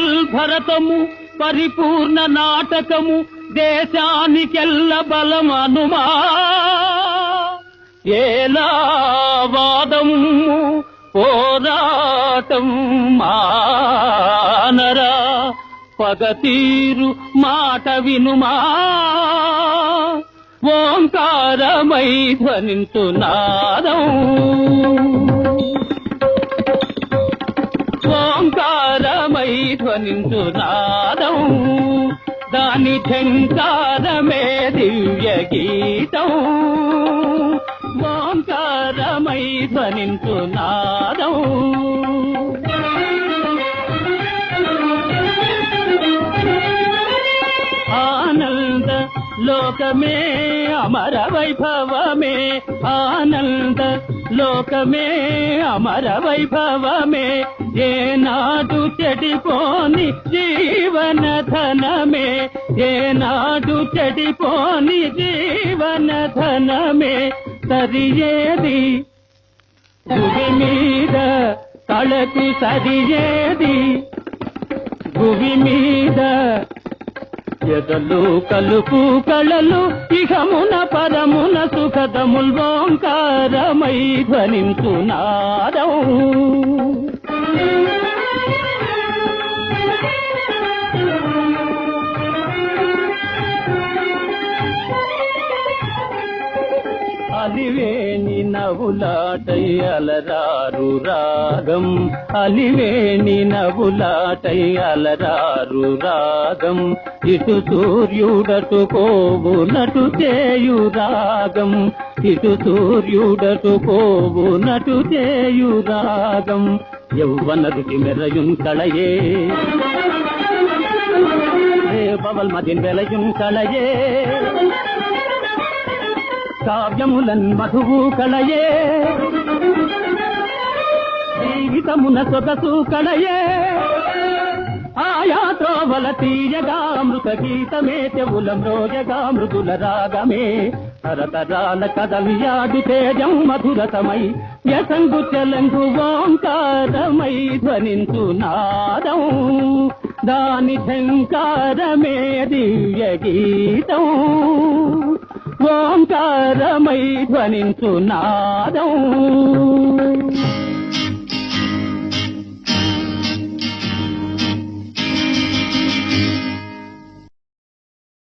మహాభరతము పరిపూర్ణ నాటకము దేశానికెల్ల బలమనుమా ఏలా వాదము పోరాటం మానరా పగతీరు మాట వినుమా ఓంకారమై ధ్వనించునాదం ఓంకారమై ధ్వనించునాదం దాని ఝంకారమే దివ్య గీతం ఓంకారమై ధ్వనించునాదం ఆనంద లోకమే అమర వైభవమే ఆనంద లోకమే అమర వైభవమే ఏనాడు చెడిపోని జీవన ధనమే ఏనాడు చెడిపోని జీవన ధనమే సరియేది భూమి మీద కళకు సరియేది భూమి మీద ఎదలు కలుపు కళలు ఇహమున పరమున సుఖదముల్ ఓంకారమై ధ్వనించునాదం అలివేణి నవ్వులాటై అలరారు రాగం అలివేణి నవ్వులాటై అలరారు రాగం ఇటు సూర్యుడటు పోవునటు చేయు రాగం ఇటు సూర్యుడటు పోవునటు చేయు రాగం యౌవన రుచి మెరయున్ కళయే పవల్ మదిన్ వెలయున్ కళయే కావ్యములన్ మధువు కళయే జీవితమున సొగసు కళయే ఆయా త్రోవల తీయగా అమృత గీతమే చెవుల మ్రోయగా మృదుల రాగమే తరతరాల కదలియాడు తేజం మధురతమై యసంగు చెలంగు ఓంకారమై ధ్వనించునాదం దాని ఝంకారమే దివ్య గీతం ఓంకారమై ధ్వనించునాదం